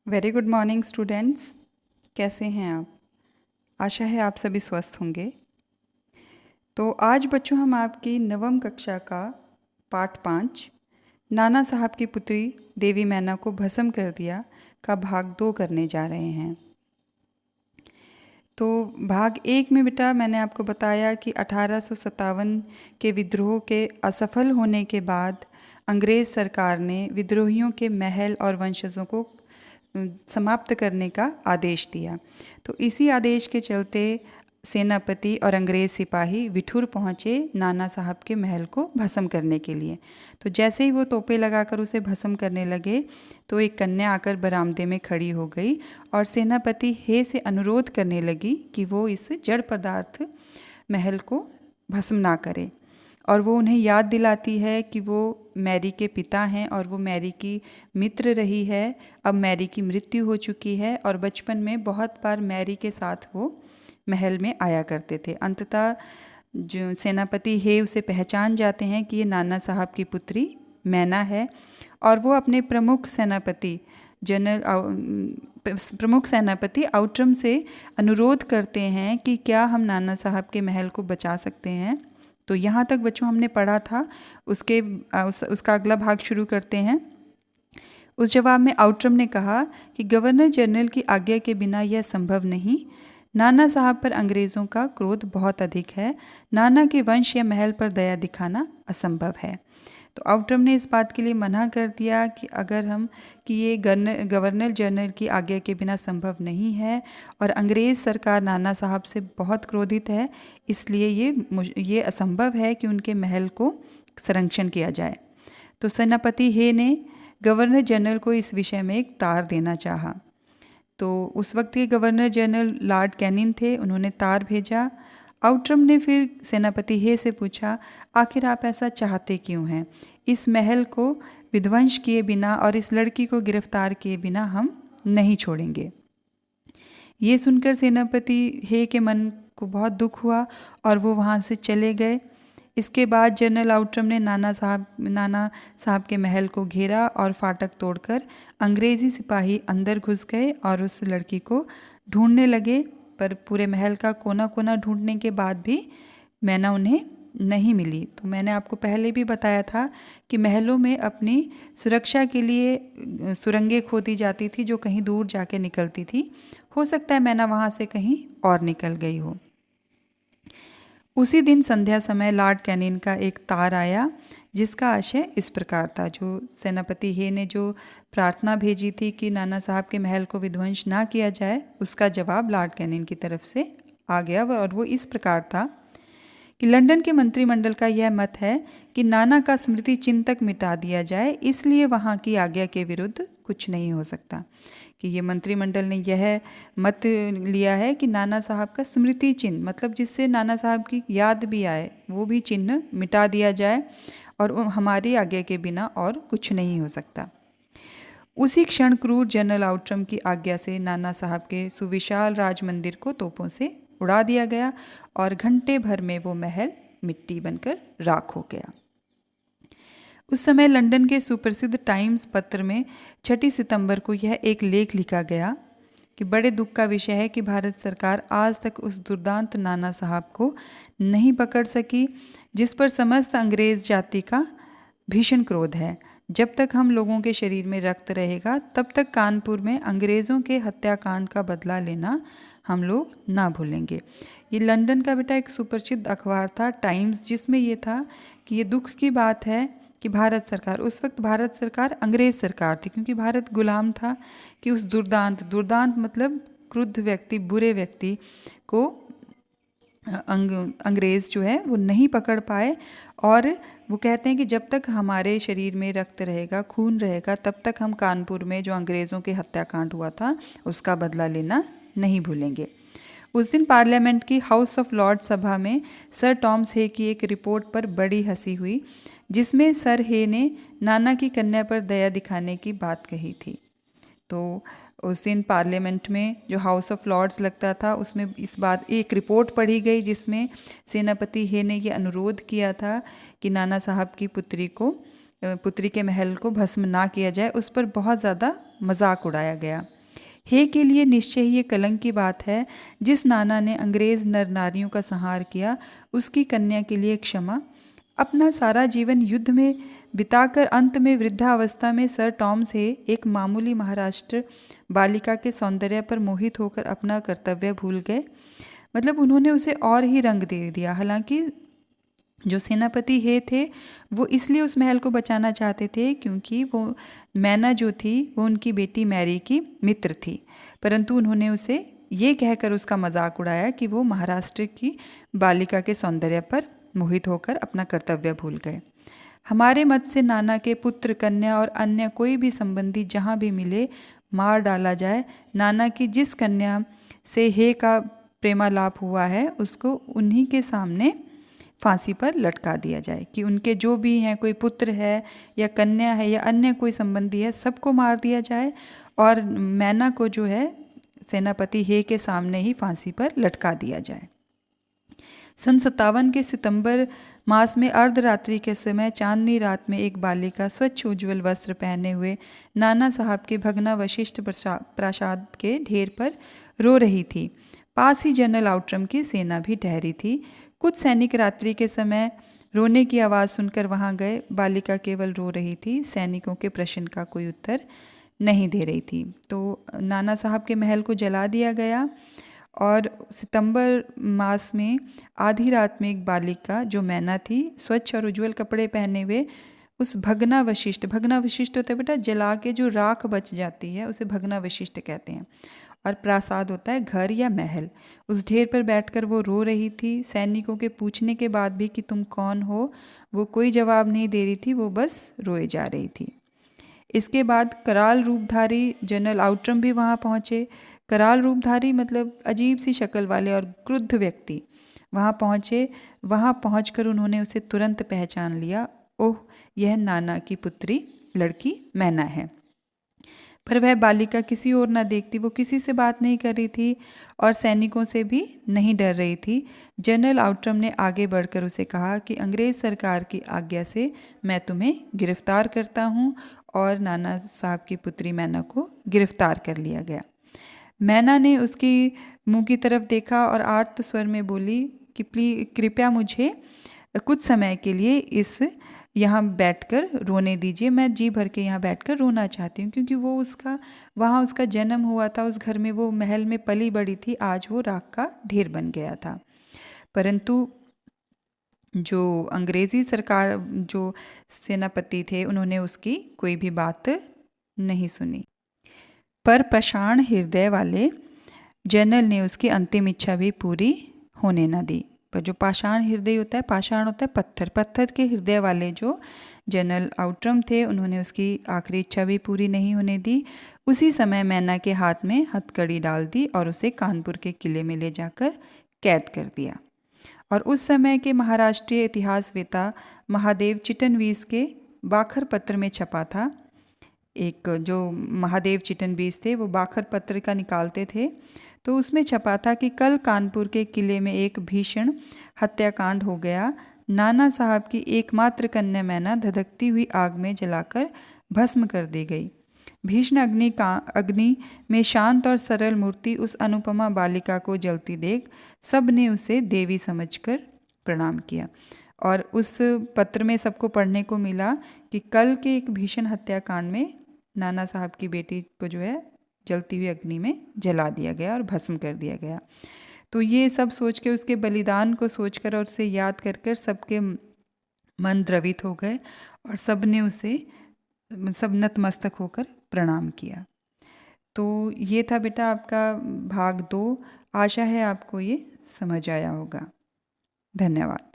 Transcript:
Very good morning students. कैसे हैं आप? आशा है आप सभी स्वस्थ होंगे। तो आज बच्चों हम आपकी नवम कक्षा का पाठ 5 नाना साहब की पुत्री देवी मैना को भस्म कर दिया का भाग 2 करने जा रहे हैं। तो भाग 1 में बेटा मैंने आपको बताया कि 1857 के विद्रोह के असफल होने के बाद अंग्रेज़ सरकार ने विद्रोहियों के महल और वंशजों को समाप्त करने का आदेश दिया। तो इसी आदेश के चलते सेनापति और अंग्रेज़ सिपाही विठुर पहुँचे नाना साहब के महल को भस्म करने के लिए। तो जैसे ही वो तोपे लगाकर उसे भस्म करने लगे तो एक कन्या आकर बरामदे में खड़ी हो गई और सेनापति हे से अनुरोध करने लगी कि वो इस जड़ पदार्थ महल को भस्म ना करे। और वो उन्हें याद दिलाती है कि वो मैरी के पिता हैं और वो मैरी की मित्र रही है। अब मैरी की मृत्यु हो चुकी है और बचपन में बहुत बार मैरी के साथ वो महल में आया करते थे। अंततः जो सेनापति है उसे पहचान जाते हैं कि ये नाना साहब की पुत्री मैना है और वो अपने प्रमुख सेनापति आउट्रम से अनुरोध करते हैं कि क्या हम नाना साहब के महल को बचा सकते हैं। तो यहाँ तक बच्चों हमने पढ़ा था, उसका अगला भाग शुरू करते हैं। उस जवाब में आउट्रम ने कहा कि गवर्नर जनरल की आज्ञा के बिना यह संभव नहीं। नाना साहब पर अंग्रेज़ों का क्रोध बहुत अधिक है। नाना के वंश या महल पर दया दिखाना असंभव है। तो आउट्रम ने इस बात के लिए मना कर दिया कि ये गवर्नर जनरल की आज्ञा के बिना संभव नहीं है और अंग्रेज़ सरकार नाना साहब से बहुत क्रोधित है, इसलिए ये असंभव है कि उनके महल को संरक्षण किया जाए। तो सेनापति हे ने गवर्नर जनरल को इस विषय में एक तार देना चाहा। तो उस वक्त के गवर्नर जनरल लॉर्ड कैनिंग थे, उन्होंने तार भेजा। आउट्रम ने फिर सेनापति हे से पूछा, आखिर आप ऐसा चाहते क्यों हैं? इस महल को विध्वंस किए बिना और इस लड़की को गिरफ्तार किए बिना हम नहीं छोड़ेंगे। ये सुनकर सेनापति हे के मन को बहुत दुख हुआ और वो वहाँ से चले गए। इसके बाद जनरल आउट्रम ने नाना साहब के महल को घेरा और फाटक तोड़कर अंग्रेज़ी सिपाही अंदर घुस गए और उस लड़की को ढूंढने लगे, पर पूरे महल का कोना कोना ढूंढने के बाद भी मैना उन्हें नहीं मिली। तो मैंने आपको पहले भी बताया था कि महलों में अपनी सुरक्षा के लिए सुरंगें खोदी जाती थी जो कहीं दूर जाके निकलती थी। हो सकता है मैना वहाँ से कहीं और निकल गई हो। उसी दिन संध्या समय लॉर्ड कैनिंग का एक तार आया जिसका आशय इस प्रकार था। जो सेनापति हे ने जो प्रार्थना भेजी थी कि नाना साहब के महल को विध्वंस ना किया जाए, उसका जवाब लॉर्ड कैनिंग की तरफ से आ गया और वो इस प्रकार था कि लंदन के मंत्रिमंडल का यह मत है कि नाना का स्मृति चिन्ह तक मिटा दिया जाए, इसलिए वहाँ की आज्ञा के विरुद्ध कुछ नहीं हो सकता। कि ये मंत्रिमंडल ने यह मत लिया है कि नाना साहब का स्मृति चिन्ह, मतलब जिससे नाना साहब की याद भी आए, वो भी चिन्ह मिटा दिया जाए और हमारी आज्ञा के बिना और कुछ नहीं हो सकता। उसी क्षण क्रूर जनरल आउट्रम की आज्ञा से नाना साहब के सुविशाल राज मंदिर को तोपों से उड़ा दिया गया और घंटे भर में वो महल मिट्टी बनकर राख हो गया। उस समय लंदन के सुप्रसिद्ध टाइम्स पत्र में 6 सितंबर को यह एक लेख लिखा गया कि बड़े दुख का विषय है कि भारत सरकार आज तक उस दुर्दांत नाना साहब को नहीं पकड़ सकी जिस पर समस्त अंग्रेज जाति का भीषण क्रोध है। जब तक हम लोगों के शरीर में रक्त रहेगा तब तक कानपुर में अंग्रेज़ों के हत्याकांड का बदला लेना हम लोग ना भूलेंगे। ये लंदन का बेटा एक सुप्रसिद्ध अखबार था टाइम्स, जिसमें ये था कि ये दुख की बात है कि भारत सरकार अंग्रेज़ सरकार थी, क्योंकि भारत गुलाम था, कि उस दुर्दांत मतलब क्रुद्ध व्यक्ति, बुरे व्यक्ति को अंग्रेज़ जो है वो नहीं पकड़ पाए। और वो कहते हैं कि जब तक हमारे शरीर में रक्त रहेगा, खून रहेगा, तब तक हम कानपुर में जो अंग्रेज़ों के हत्याकांड हुआ था उसका बदला लेना नहीं भूलेंगे। उस दिन पार्लियामेंट की हाउस ऑफ लॉर्ड सभा में सर टॉमस हे की एक रिपोर्ट पर बड़ी हंसी हुई, जिसमें सर हे ने नाना की कन्या पर दया दिखाने की बात कही थी। तो उस दिन पार्लियामेंट में जो हाउस ऑफ लॉर्ड्स लगता था उसमें एक रिपोर्ट पढ़ी गई जिसमें सेनापति हे ने ये अनुरोध किया था कि नाना साहब की पुत्री के महल को भस्म ना किया जाए। उस पर बहुत ज़्यादा मजाक उड़ाया गया। हे के लिए निश्चय ही ये कलंक की बात है। जिस नाना ने अंग्रेज नर नारियों का संहार किया, उसकी कन्या के लिए क्षमा। अपना सारा जीवन युद्ध में बिताकर अंत में वृद्धावस्था में सर टॉमस हे एक मामूली महाराष्ट्र बालिका के सौंदर्य पर मोहित होकर अपना कर्तव्य भूल गए। मतलब उन्होंने उसे और ही रंग दे दिया। हालांकि जो सेनापति हे थे वो इसलिए उस महल को बचाना चाहते थे क्योंकि वो मैना जो थी वो उनकी बेटी मैरी की मित्र थी, परंतु उन्होंने उसे ये कहकर उसका मजाक उड़ाया कि वो महाराष्ट्र की बालिका के सौंदर्य पर मोहित होकर अपना कर्तव्य भूल गए। हमारे मत से नाना के पुत्र, कन्या और अन्य कोई भी संबंधी जहाँ भी मिले मार डाला जाए। नाना की जिस कन्या से हे का प्रेमालाप हुआ है उसको उन्हीं के सामने फांसी पर लटका दिया जाए कि उनके जो भी हैं, कोई पुत्र है या कन्या है या अन्य कोई संबंधी है, सबको मार दिया जाए और मैना को जो है सेनापति हे के सामने ही फांसी पर लटका दिया जाए। सन 57 के सितंबर मास में अर्धरात्रि के समय चांदनी रात में एक बालिका स्वच्छ उज्ज्वल वस्त्र पहने हुए नाना साहब के भगना वशिष्ठ प्रासाद के ढेर पर रो रही थी। पास ही जनरल आउट्रम की सेना भी ठहरी थी। कुछ सैनिक रात्रि के समय रोने की आवाज़ सुनकर वहां गए। बालिका केवल रो रही थी, सैनिकों के प्रश्न का कोई उत्तर नहीं दे रही थी। तो नाना साहब के महल को जला दिया गया और सितंबर मास में आधी रात में एक बालिका जो मैना थी, स्वच्छ और उज्जवल कपड़े पहने हुए उस भगना वशिष्ठ होता है बेटा, जला के जो राख बच जाती है उसे भगना वशिष्ठ कहते हैं, और प्रासाद होता है घर या महल। उस ढेर पर बैठकर वो रो रही थी। सैनिकों के पूछने के बाद भी कि तुम कौन हो, वो कोई जवाब नहीं दे रही थी, वो बस रोए जा रही थी। इसके बाद कराल रूपधारी जनरल आउट्रम भी वहाँ पहुँचे। कराल रूपधारी मतलब अजीब सी शक्ल वाले और क्रुद्ध व्यक्ति वहाँ पहुँचे। वहाँ पहुँचकर उन्होंने उसे तुरंत पहचान लिया। ओह, यह नाना की पुत्री लड़की मैना है। पर वह बालिका किसी और न देखती, वो किसी से बात नहीं कर रही थी और सैनिकों से भी नहीं डर रही थी। जनरल आउट्रम ने आगे बढ़कर उसे कहा कि अंग्रेज़ सरकार की आज्ञा से मैं तुम्हें गिरफ्तार करता हूँ, और नाना साहब की पुत्री मैना को गिरफ्तार कर लिया गया। मैना ने उसकी मुंह की तरफ देखा और आर्त स्वर में बोली कि कृपया मुझे कुछ समय के लिए इस यहाँ बैठकर रोने दीजिए, मैं जी भर के यहाँ बैठकर रोना चाहती हूँ, क्योंकि वो वहाँ उसका जन्म हुआ था, उस घर में वो महल में पली बड़ी थी, आज वो राख का ढेर बन गया था। परंतु जो अंग्रेज़ी सरकार जो सेनापति थे उन्होंने उसकी कोई भी बात नहीं सुनी। पर पाषाण हृदय वाले जनरल ने उसकी अंतिम इच्छा भी पूरी होने न दी। पर जो पाषाण हृदय होता है, पाषाण होता है पत्थर के हृदय वाले जो जनरल आउट्रम थे, उन्होंने उसकी आखिरी इच्छा भी पूरी नहीं होने दी। उसी समय मैना के हाथ में हथकड़ी डाल दी और उसे कानपुर के किले में ले जाकर कैद कर दिया। और उस समय के महाराष्ट्रीय इतिहासवेता महादेव चिटनवीस के बाखर पत्र में छपा था। एक जो महादेव चिटनवीस थे वो बाखर पत्र का निकालते थे, तो उसमें छपा था कि कल कानपुर के किले में एक भीषण हत्याकांड हो गया। नाना साहब की एकमात्र कन्या मैना धधकती हुई आग में जलाकर भस्म कर दी गई। भीषण अग्नि में शांत और सरल मूर्ति उस अनुपमा बालिका को जलती देख सब ने उसे देवी समझकर प्रणाम किया। और उस पत्र में सबको पढ़ने को मिला कि कल के एक भीषण हत्याकांड में नाना साहब की बेटी को जो है जलती हुई अग्नि में जला दिया गया और भस्म कर दिया गया। तो ये सब सोच के, उसके बलिदान को सोचकर और उसे याद कर कर सबके मन द्रवित हो गए और सब ने उसे सब नतमस्तक होकर प्रणाम किया। तो ये था बेटा आपका भाग 2। आशा है आपको ये समझ आया होगा। धन्यवाद।